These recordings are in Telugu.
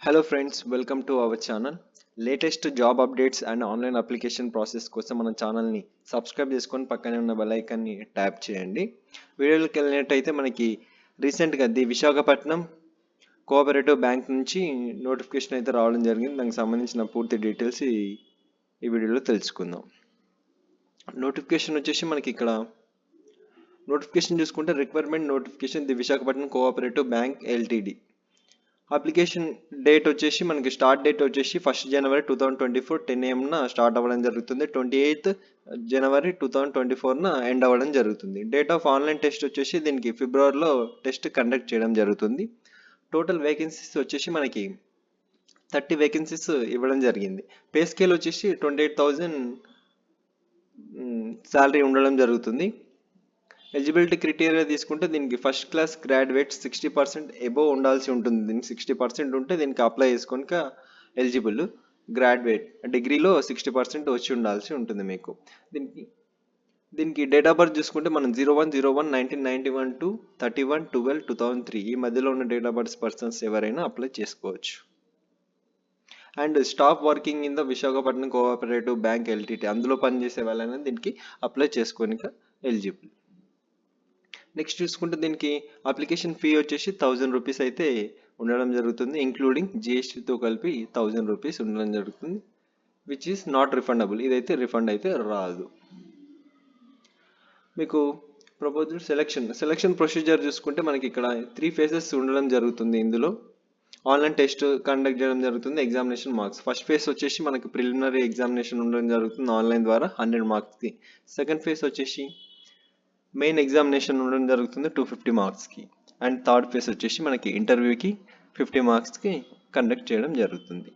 Hello friends, welcome to our channel. Latest job updates and online application process కోసం మన ఛానల్ని సబ్స్క్రైబ్ చేసుకొని పక్కనే ఉన్న బెల్ ఐకాన్ని ట్యాప్ చేయండి. వీడియోలోకి వెళ్ళినట్టయితే మనకి రీసెంట్గా విశాఖపట్నం కోఆపరేటివ్ బ్యాంక్ నుంచి నోటిఫికేషన్ అయితే రావడం జరిగింది. దానికి సంబంధించిన పూర్తి డీటెయిల్స్ ఈ వీడియోలో తెలుసుకుందాం. నోటిఫికేషన్ వచ్చేసి మనకి ఇక్కడ నోటిఫికేషన్ చూసుకుంటే requirement notification Visakhapatnam cooperative bank LTD. Application date వచ్చేసి మనకి స్టార్ట్ డేట్ వచ్చేసి 1 జనవరి 2024 10 AM స్టార్ట్ అవ్వడం జరుగుతుంది. 28 జనవరి 2024 ఎండ్ అవ్వడం జరుగుతుంది. డేట్ ఆఫ్ ఆన్లైన్ టెస్ట్ వచ్చేసి దీనికి ఫిబ్రవరిలో టెస్ట్ కండక్ట్ చేయడం జరుగుతుంది. టోటల్ వేకెన్సీస్ వచ్చేసి మనకి 30 వేకెన్సీస్ ఇవ్వడం జరిగింది. పే స్కేల్ వచ్చేసి 28,000 శాలరీ ఉండడం జరుగుతుంది. ఎలిజిబిలిటీ క్రైటీరియా తీసుకుంటే దీనికి ఫస్ట్ క్లాస్ గ్రాడ్యుయేట్ 60% ఎబోవ్ ఉండాల్సి ఉంటుంది. దీనికి 60% ఉంటే దీనికి అప్లై చేసుకొనిక ఎలిజిబుల్. గ్రాడ్యుయేట్ డిగ్రీలో 60% వచ్చి ఉండాల్సి ఉంటుంది మీకు. దీనికి డేట్ ఆఫ్ బర్త్ చూసుకుంటే మనం 01/01/1991 టు 31/12/2003 ఈ మధ్యలో ఉన్న డేట్ ఆఫ్ బర్త్ పర్సన్స్ ఎవరైనా అప్లై చేసుకోవచ్చు. And staff working in the Visakhapatnam cooperative bank LTT అందులో పనిచేసే వాళ్ళైనా దీనికి అప్లై చేసుకోనిక ఎలిజిబుల్. నెక్స్ట్ చూసుకుంటే దీనికి అప్లికేషన్ ఫీ వచ్చేసి 1000 రూపీస్ అయితే ఉండడం జరుగుతుంది. ఇంక్లూడింగ్ జిఎస్టీతో కలిపి 1000 రూపీస్ ఉండడం జరుగుతుంది, విచ్ ఈస్ నాట్ రిఫండబుల్. ఇదైతే రిఫండ్ అయితే రాదు. మీకు ప్రపోజ్డ్ సెలక్షన్ ప్రొసీజర్ చూసుకుంటే మనకి ఇక్కడ 3 phases ఉండడం జరుగుతుంది. ఇందులో ఆన్లైన్ టెస్ట్ కండక్ట్ చేయడం జరుగుతుంది. ఎగ్జామినేషన్ మార్క్స్ ఫస్ట్ ఫేజ్ వచ్చేసి మనకి ప్రిలిమినరీ ఎగ్జామినేషన్ ఉండడం జరుగుతుంది ఆన్లైన్ ద్వారా 100 మార్క్స్కి. సెకండ్ ఫేజ్ వచ్చేసి మెయిన్ ఎగ్జామినేషన్ ఉండడం జరుగుతుంది 250 మార్క్స్కి. అండ్ థర్డ్ ఫేజ్ వచ్చేసి మనకి ఇంటర్వ్యూకి 50 మార్క్స్కి కండక్ట్ చేయడం జరుగుతుంది.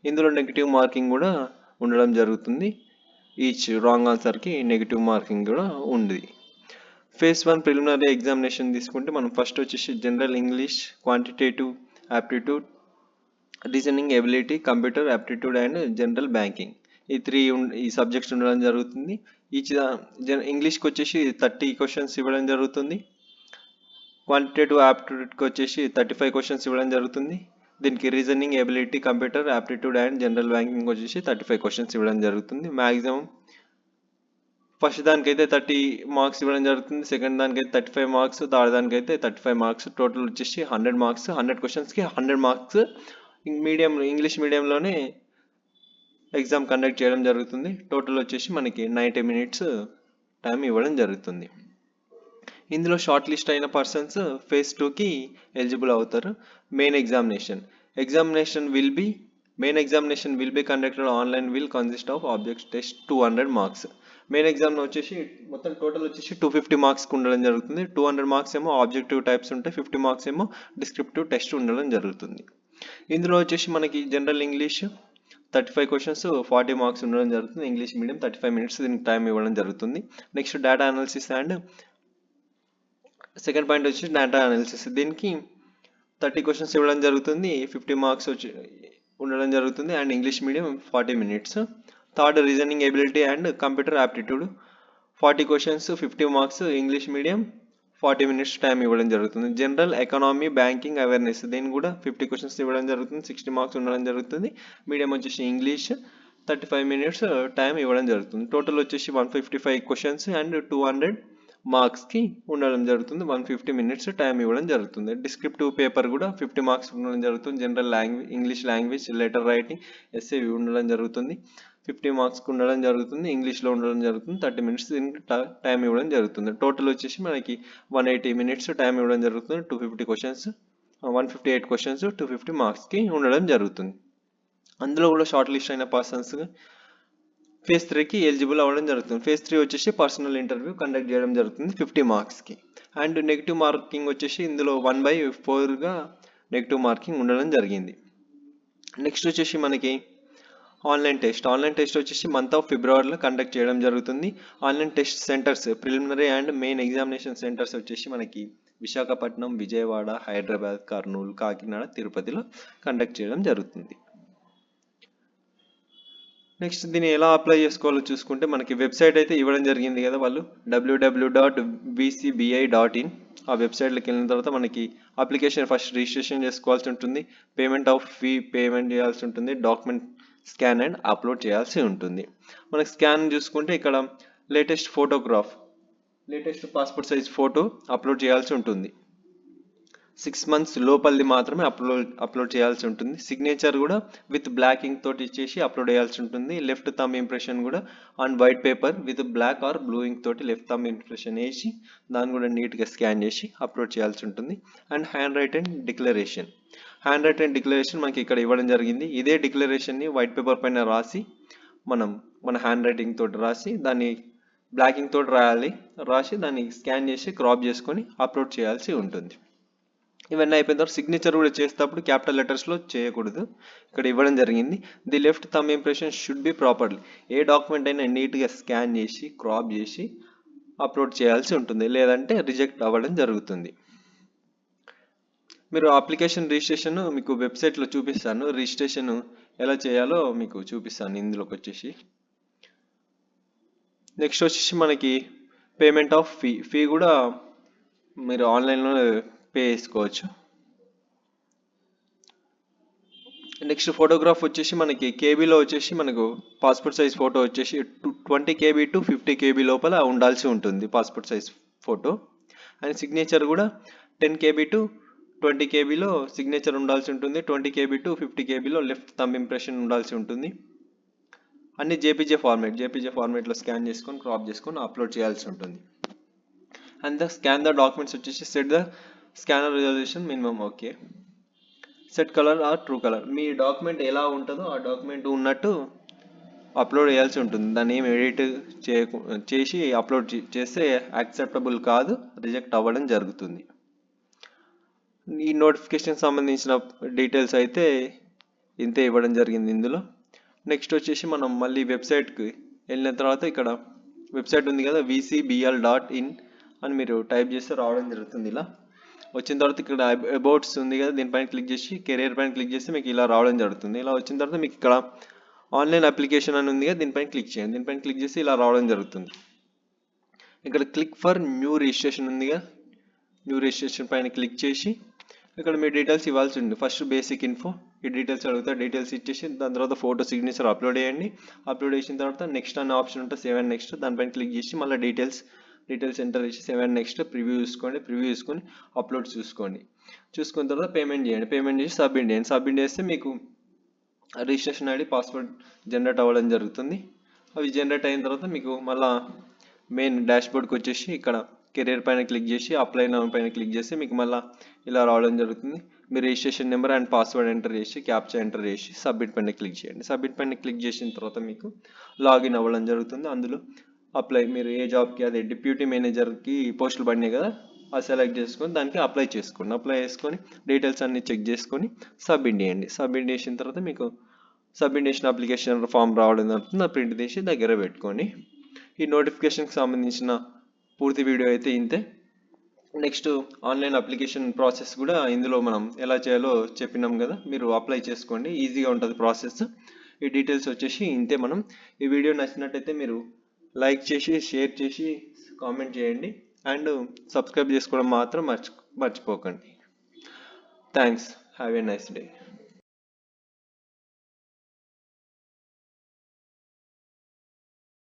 ఇందులో నెగిటివ్ మార్కింగ్ కూడా ఉండడం జరుగుతుంది. ఈచ్ రాంగ్ ఆన్సర్కి నెగిటివ్ మార్కింగ్ కూడా ఉంది. ఫేజ్ 1 ప్రిలిమినరీ ఎగ్జామినేషన్ తీసుకుంటే మనం ఫస్ట్ వచ్చేసి general English, quantitative aptitude, reasoning ability, computer aptitude and general banking ఈ సబ్జెక్ట్స్ ఉండడం జరుగుతుంది. ఈచ్ ఇంగ్లీష్కి వచ్చేసి 30 క్వశ్చన్స్ ఇవ్వడం జరుగుతుంది. క్వాంటిటేటివ్ యాప్టిట్యూడ్కి వచ్చేసి 35 క్వశ్చన్స్ ఇవ్వడం జరుగుతుంది. దీనికి reasoning ability, computer aptitude and general banking వచ్చేసి 35 క్వశ్చన్స్ ఇవ్వడం జరుగుతుంది. మ్యాక్సిమం ఫస్ట్ దానికైతే 30 మార్క్స్ ఇవ్వడం జరుగుతుంది, సెకండ్ దానికైతే 35 మార్క్స్, థర్డ్ దానికైతే 35 మార్క్స్. టోటల్ వచ్చేసి 100 మార్క్స్. 100 క్వశ్చన్స్కి 100 మార్క్స్. ఇంగ్లీష్ మీడియంలోనే ఎగ్జామ్ కండక్ట్ చేయడం జరుగుతుంది. టోటల్ వచ్చేసి మనకి 90 మినిట్స్ టైం ఇవ్వడం జరుగుతుంది. ఇందులో షార్ట్ లిస్ట్ అయిన పర్సన్స్ ఫేజ్ 2కి ఎలిజిబుల్ అవుతారు. Main examination will be conducted online, will consist of object test 200 marks. Main exam వచ్చేసి మొత్తం టోటల్ వచ్చేసి 250 మార్క్స్కి ఉండడం జరుగుతుంది. 200 మార్క్స్ ఏమో ఆబ్జెక్టివ్ టైప్స్ ఉంటాయి, 50 మార్క్స్ ఏమో డిస్క్రిప్టివ్ టెస్ట్ ఉండడం జరుగుతుంది. ఇందులో వచ్చేసి మనకి జనరల్ ఇంగ్లీష్ 35 క్వశ్చన్స్ 40 మార్క్స్ ఉండడం జరుగుతుంది. ఇంగ్లీష్ మీడియం 35 మినిట్స్ దీనికి టైం ఇవ్వడం జరుగుతుంది. Next data analysis and second point వచ్చి డేటా అనాలిసిస్. దీనికి 30 క్వశ్చన్స్ ఇవ్వడం జరుగుతుంది, 50 మార్క్స్ వచ్చి ఉండడం జరుగుతుంది. And English medium 40 minutes. Third reasoning ability and computer aptitude 40 questions 50 marks, English medium 40 minutes time ఇవ్వడం జరుగుతుంది. జనరల్ ఎకనామీ, బ్యాంకింగ్ అవేర్నెస్ దీనికి కూడా 50 క్వశ్చన్స్ ఇవ్వడం జరుగుతుంది, 60 మార్క్స్ ఉండడం జరుగుతుంది. మీడియం వచ్చేసి ఇంగ్లీష్ 35 మినిట్స్ టైం ఇవ్వడం జరుగుతుంది. టోటల్ వచ్చేసి 155 క్వశ్చన్స్ అండ్ 200 మార్క్స్కి ఉండడం జరుగుతుంది. 150 మినిట్స్ టైం ఇవ్వడం జరుగుతుంది. డిస్క్రిప్టివ్ పేపర్ కూడా 50 మార్క్స్ ఉండడం జరుగుతుంది. General English language, letter writing, essay ఉండడం జరుగుతుంది. 50 మార్క్స్కి ఉండడం జరుగుతుంది. ఇంగ్లీష్లో ఉండడం జరుగుతుంది. 30 మినిట్స్ దీనికి టైం ఇవ్వడం జరుగుతుంది. టోటల్ వచ్చేసి మనకి 180 మినిట్స్ టైం ఇవ్వడం జరుగుతుంది. 250 క్వశ్చన్స్ 158 క్వశ్చన్స్ 250 మార్క్స్కి ఉండడం జరుగుతుంది. అందులో కూడా షార్ట్ లిస్ట్ అయిన పర్సన్స్ ఫేజ్ 3కి ఎలిజిబుల్ అవ్వడం జరుగుతుంది. ఫేజ్ 3 వచ్చేసి పర్సనల్ ఇంటర్వ్యూ కండక్ట్ చేయడం జరుగుతుంది 50 మార్క్స్కి. అండ్ నెగిటివ్ మార్కింగ్ వచ్చేసి ఇందులో 1/4గా నెగిటివ్ మార్కింగ్ ఉండడం జరిగింది. నెక్స్ట్ వచ్చేసి మనకి ఆన్లైన్ టెస్ట్ వచ్చేసి మంత్ ఆఫ్ ఫిబ్రవరిలో కండక్ట్ చేయడం జరుగుతుంది. Online test centres preliminary and main examination centres వచ్చేసి మనకి విశాఖపట్నం, విజయవాడ, హైదరాబాద్, కర్నూలు, కాకినాడ, తిరుపతిలో కండక్ట్ చేయడం జరుగుతుంది. నెక్స్ట్ దీన్ని ఎలా అప్లై చేసుకోవాలో చూసుకుంటే మనకి వెబ్సైట్ అయితే ఇవ్వడం జరిగింది కదా వాళ్ళు www.vcbi.in. ఆ వెబ్సైట్లోకి వెళ్ళిన తర్వాత మనకి అప్లికేషన్ ఫస్ట్ రిజిస్ట్రేషన్ చేసుకోవాల్సి ఉంటుంది, పేమెంట్ ఆఫ్ ఫీ పేమెంట్ చేయాల్సి ఉంటుంది, డాక్యుమెంట్ స్కాన్ అండ్ అప్లోడ్ చేయాల్సి ఉంటుంది. మనకి స్కాన్ చూసుకుంటే ఇక్కడ latest passport size photo upload చేయాల్సి ఉంటుంది. 6 months లోపలిది మాత్రమే అప్లోడ్ చేయాల్సి ఉంటుంది. సిగ్నేచర్ కూడా విత్ బ్లాక్ ఇంక్ తోటి ఇచ్చేసి అప్లోడ్ చేయాల్సి ఉంటుంది. లెఫ్ట్ థంబ్ ఇంప్రెషన్ కూడా on white paper with black or blue ink తోటి లెఫ్ట్ థంబ్ ఇంప్రెషన్ వేసి దాన్ని కూడా నీట్గా స్కాన్ చేసి అప్లోడ్ చేయాల్సి ఉంటుంది. అండ్ హ్యాండ్ రైటెన్ డిక్లరేషన్ మనకి ఇక్కడ ఇవ్వడం జరిగింది. ఇదే డిక్లరేషన్ని వైట్ పేపర్ పైన రాసి మన హ్యాండ్ రైటింగ్ తోటి రాసి దాన్ని బ్లాక్ ఇంక్ తోటి రాసి దాన్ని స్కాన్ చేసి క్రాప్ చేసుకొని అప్లోడ్ చేయాల్సి ఉంటుంది. ఇవన్నీ అయిపోయిన తర్వాత సిగ్నేచర్ కూడా చేసేటప్పుడు క్యాపిటల్ లెటర్స్లో చేయకూడదు. ఇక్కడ ఇవ్వడం జరిగింది. The left thumb impression should be properly. A document అయినా నీట్గా స్కాన్ చేసి క్రాప్ చేసి అప్లోడ్ చేయాల్సి ఉంటుంది, లేదంటే రిజెక్ట్ అవ్వడం జరుగుతుంది. మీరు అప్లికేషన్ రిజిస్ట్రేషన్ మీకు వెబ్సైట్లో చూపిస్తాను. రిజిస్ట్రేషన్ ఎలా చేయాలో మీకు చూపిస్తాను ఇందులోకి వచ్చేసి. నెక్స్ట్ వచ్చేసి మనకి పేమెంట్ ఆఫ్ ఫీ కూడా మీరు ఆన్లైన్లో పే చేసుకోవచ్చు. నెక్స్ట్ ఫోటోగ్రాఫ్ వచ్చేసి మనకి కేబీలో వచ్చేసి మనకు పాస్పోర్ట్ సైజ్ ఫోటో వచ్చేసి 20 KB to 50 KB లోపల ఉండాల్సి ఉంటుంది passport size photo. And signature కూడా 10 KB to 20 KBలో సిగ్నేచర్ ఉండాల్సి ఉంటుంది. 20 KB to 50 KBలో లెఫ్ట్ థంబ్ ఇంప్రెషన్ ఉండాల్సి ఉంటుంది. అన్ని జేపీజే ఫార్మేట్లో స్కాన్ చేసుకొని క్రాప్ చేసుకొని అప్లోడ్ చేయాల్సి ఉంటుంది. And the scan the documents వచ్చేసి set the scanner resolution minimum okay. Set colour or true colour. మీ డాక్యుమెంట్ ఎలా ఉంటుందో ఆ డాక్యుమెంట్ ఉన్నట్టు అప్లోడ్ చేయాల్సి ఉంటుంది. దాన్ని ఏం ఎడిట్ చేసి అప్లోడ్ చేస్తే యాక్సెప్టబుల్ కాదు, రిజెక్ట్ అవ్వడం జరుగుతుంది. ఈ నోటిఫికేషన్ సంబంధించిన డీటెయిల్స్ అయితే ఇంతే ఇవ్వడం జరిగింది ఇందులో. నెక్స్ట్ వచ్చేసి మనం మళ్ళీ వెబ్సైట్కి వెళ్ళిన తర్వాత ఇక్కడ వెబ్సైట్ ఉంది కదా vcbl.in అని మీరు టైప్ చేస్తే రావడం జరుగుతుంది. ఇలా వచ్చిన తర్వాత ఇక్కడ అబౌట్స్ ఉంది కదా, దీనిపైన క్లిక్ చేసి కెరీర్ పైన క్లిక్ చేస్తే మీకు ఇలా రావడం జరుగుతుంది. ఇలా వచ్చిన తర్వాత మీకు ఇక్కడ ఆన్లైన్ అప్లికేషన్ అని ఉంది కదా, దీనిపైన క్లిక్ చేయండి. దీనిపైన క్లిక్ చేసి ఇలా రావడం జరుగుతుంది. ఇక్కడ క్లిక్ ఫర్ న్యూ రిజిస్ట్రేషన్ ఉంది కదా, న్యూ రిజిస్ట్రేషన్ పైన క్లిక్ చేసి ఇక్కడ మీ డీటెయిల్స్ ఇవ్వాల్సి ఉంది. ఫస్ట్ బేసిక్ ఇన్ఫో ఈ డీటెయిల్స్ అడుగుతా, డీటెయిల్స్ ఇచ్చేసి దాని తర్వాత ఫోటో సిగ్నేచర్ అప్లోడ్ చేయండి. అప్లోడ్ చేసిన తర్వాత నెక్స్ట్ అనే ఆప్షన్ ఉంటుంది, సేవ్ అండ్ నెక్స్ట్. దానిపైన క్లిక్ చేసి మళ్ళీ డీటెయిల్స్ ఎంటర్ చేసి సేవ్ అండ్ నెక్స్ట్ ప్రివ్యూ చూసుకొని అప్లోడ్ చూసుకున్న తర్వాత పేమెంట్ చేసి సబ్మిట్ చేస్తే మీకు రిజిస్ట్రేషన్ ఐడి పాస్వర్డ్ జనరేట్ అవ్వడం జరుగుతుంది. అవి జనరేట్ అయిన తర్వాత మీకు మళ్ళీ మెయిన్ డాష్బోర్డ్కి వచ్చేసి ఇక్కడ కెరీర్ పైన క్లిక్ చేసి అప్లై నౌ పైన క్లిక్ చేసి మీకు మళ్ళీ ఇలా రావడం జరుగుతుంది. మీ registration number and password enter చేసి క్యాప్చా ఎంటర్ చేసి సబ్మిట్ పైన క్లిక్ చేయండి. సబ్మిట్ పైన క్లిక్ చేసిన తర్వాత మీకు లాగిన్ అవ్వడం జరుగుతుంది. అందులో అప్లై మీరు ఏ జాబ్కి అదే డిప్యూటీ మేనేజర్కి పోస్టులు పడినాయి కదా, అది సెలెక్ట్ చేసుకొని దానికి అప్లై చేసుకొని డీటెయిల్స్ అన్ని చెక్ చేసుకొని సబ్మిట్ చేసిన తర్వాత మీకు సబ్మిట్ చేసిన అప్లికేషన్ ఫామ్ రావడం జరుగుతుంది. ప్రింట్ తీసి దగ్గర పెట్టుకొని ఈ నోటిఫికేషన్కి సంబంధించిన పూర్తి వీడియో అయితే ఇంతే. నెక్స్ట్ ఆన్లైన్ అప్లికేషన్ ప్రాసెస్ కూడా ఇందులో మనం ఎలా చేయాలో చెప్పినాం కదా, మీరు అప్లై చేసుకోండి, ఈజీగా ఉంటుంది ప్రాసెస్. ఈ డీటెయిల్స్ వచ్చేసి ఇంతే. ఈ వీడియో నచ్చినట్టయితే మీరు లైక్ చేసి షేర్ చేసి కామెంట్ చేయండి అండ్ సబ్స్క్రైబ్ చేసుకోవడం మాత్రం మర్చిపోకండి. Thanks. Have a nice day.